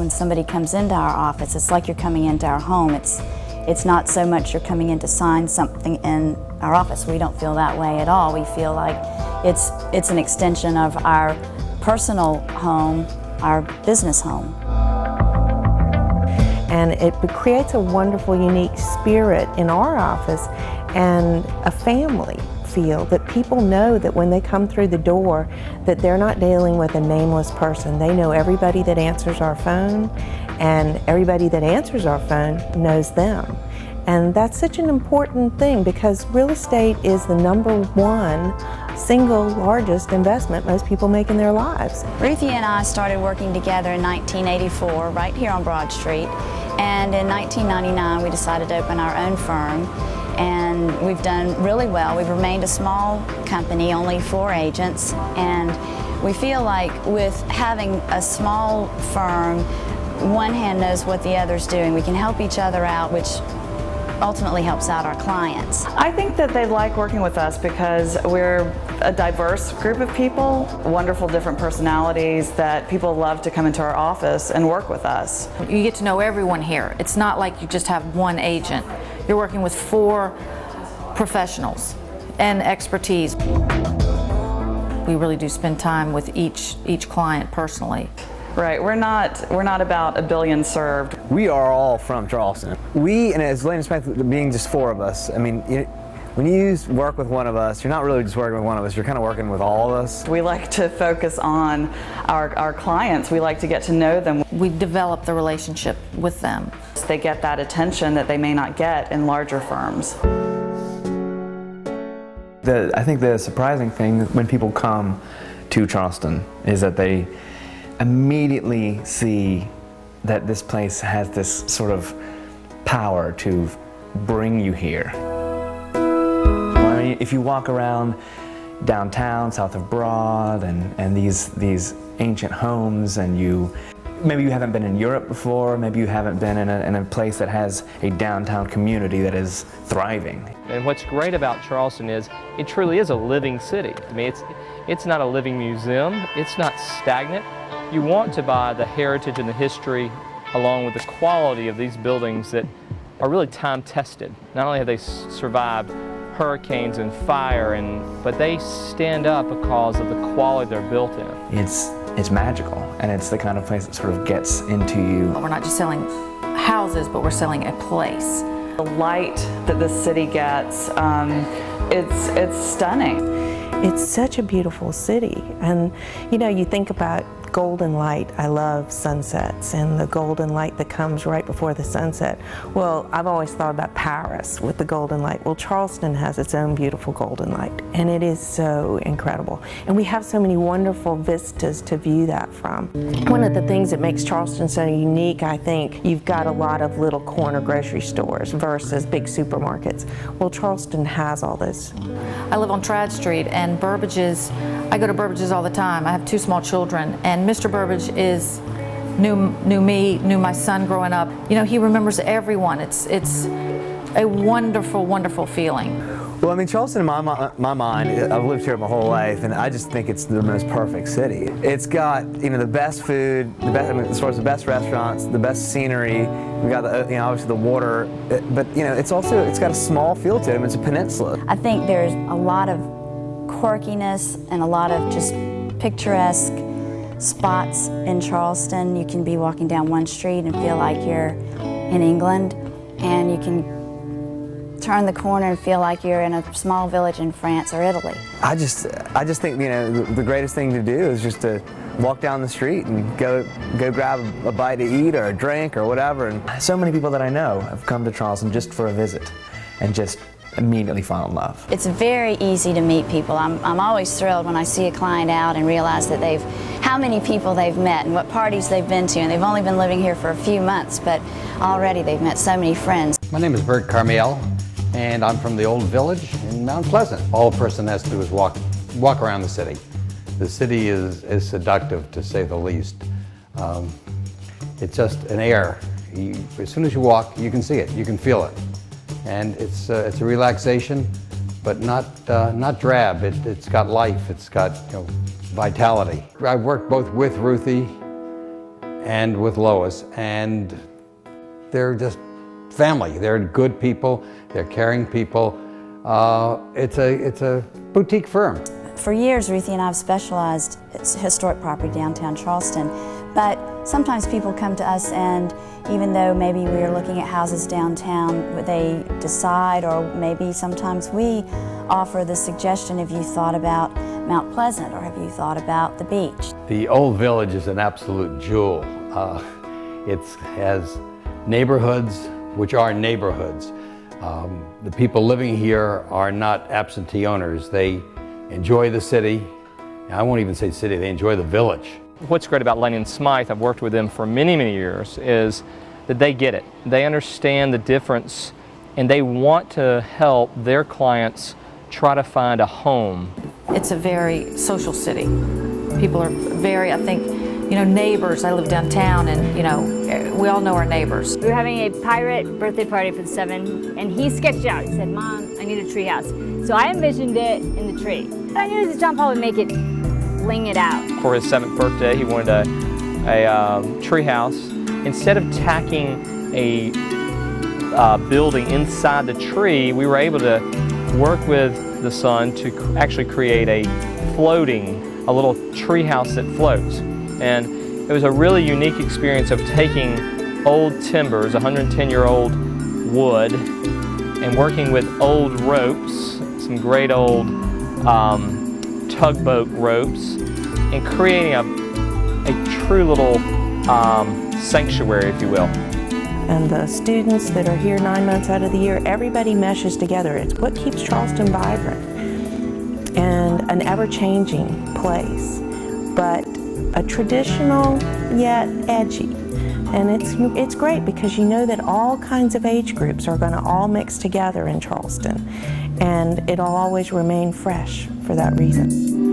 when somebody comes into our office, it's like you're coming into our home. It's not so much you're coming in to sign something in our office. We don't feel that way at all. We feel like it's an extension of our personal home, our business home. And it creates a wonderful, unique spirit in our office and a family feel that people know that when they come through the door that they're not dealing with a nameless person. They know everybody that answers our phone, and everybody that answers our phone knows them. And that's such an important thing because real estate is the #1 single largest investment most people make in their lives. Ruthie and I started working together in 1984 right here on Broad Street, and in 1999 we decided to open our own firm, and we've done really well. We've remained a small company, only 4 agents, and we feel like with having a small firm, one hand knows what the other's doing. We can help each other out, which ultimately helps out our clients. I think that they like working with us because we're a diverse group of people, wonderful different personalities that people love to come into our office and work with us. You get to know everyone here. It's not like you just have one agent. You're working with 4 professionals and expertise. We really do spend time with each client personally. Right, we're not about a billion served. We are all from Charleston. We, and as Lane and Smythe being just 4 of us, I mean, when you work with one of us, you're not really just working with one of us, you're kind of working with all of us. We like to focus on our clients. We like to get to know them. We develop the relationship with them. They get that attention that they may not get in larger firms. I think the surprising thing when people come to Charleston is that they immediately see that this place has this sort of power to bring you here. I mean, if you walk around downtown, south of Broad, and these ancient homes, and maybe you haven't been in Europe before, maybe you haven't been in a place that has a downtown community that is thriving. And what's great about Charleston is it truly is a living city. I mean, it's not a living museum, it's not stagnant. You want to buy the heritage and the history along with the quality of these buildings that are really time-tested. Not only have they survived hurricanes and fire, but they stand up because of the quality they're built in. It's magical, and it's the kind of place that sort of gets into you. We're not just selling houses, but we're selling a place. The light that this city gets, it's stunning. It's such a beautiful city, and you know, you think about golden light. I love sunsets and the golden light that comes right before the sunset. Well, I've always thought about Paris with the golden light. Well, Charleston has its own beautiful golden light, and it is so incredible. And we have so many wonderful vistas to view that from. One of the things that makes Charleston so unique, I think, you've got a lot of little corner grocery stores versus big supermarkets. Well, Charleston has all this. I live on Trad Street, and Burbage's, I go to Burbage's all the time. I have 2 small children, and Mr. Burbage knew me, knew my son growing up. You know, he remembers everyone. It's a wonderful, wonderful feeling. Well, I mean, Charleston, in my mind, I've lived here my whole life, and I just think it's the most perfect city. It's got, you know, the best food, as far as the best restaurants, the best scenery. We got the, you know, obviously the water, but you know, it's got a small feel to it. I mean, it's a peninsula. I think there's a lot of quirkiness and a lot of just picturesque spots in Charleston. You can be walking down one street and feel like you're in England, and you can turn the corner and feel like you're in a small village in France or Italy. I just think, you know, the greatest thing to do is just to walk down the street and go grab a bite to eat or a drink or whatever. And So many people that I know have come to Charleston just for a visit and just immediately fall in love. It's very easy to meet people. I'm always thrilled when I see a client out and realize that how many people they've met and what parties they've been to, and they've only been living here for a few months, but already they've met so many friends. My name is Bert Carmiel, and I'm from the Old Village in Mount Pleasant. All a person has to do is walk around the city. The city is seductive, to say the least. It's just an air. As soon as you walk, you can see it, you can feel it. And it's a relaxation, but not drab. It's got life. It's got, you know, vitality. I've worked both with Ruthie and with Lois, and they're just family. They're good people, they're caring people. It's a boutique firm. For years, Ruthie and I have specialized in historic property downtown Charleston, but sometimes people come to us and even though maybe we're looking at houses downtown, they decide, or maybe sometimes we offer the suggestion, have you thought about Mount Pleasant, or have you thought about the beach? The Old Village is an absolute jewel. It has neighborhoods which are neighborhoods. The people living here are not absentee owners. They enjoy the city. I won't even say city, they enjoy the village. What's great about Laney and Smythe, I've worked with them for many, many years, is that they get it. They understand the difference and they want to help their clients try to find a home. It's a very social city. People are very, I think, neighbors. I live downtown and, we all know our neighbors. We were having a pirate birthday party for the 7, and he sketched out. He said, Mom, I need a tree house. So I envisioned it in the tree. I knew that John Paul would make it, fling it out. For his 7th birthday, he wanted a tree house. Instead of tacking a building inside the tree, we were able to work with the son to actually create a little tree house that floats. And it was a really unique experience of taking old timbers, 110-year-old wood, and working with old ropes, some great old tugboat ropes, and creating a true little sanctuary, if you will. And the students that are here 9 months out of the year, everybody meshes together. It's what keeps Charleston vibrant and an ever-changing place, but a traditional yet edgy. And it's great because you know that all kinds of age groups are going to all mix together in Charleston, and it'll always remain fresh for that reason.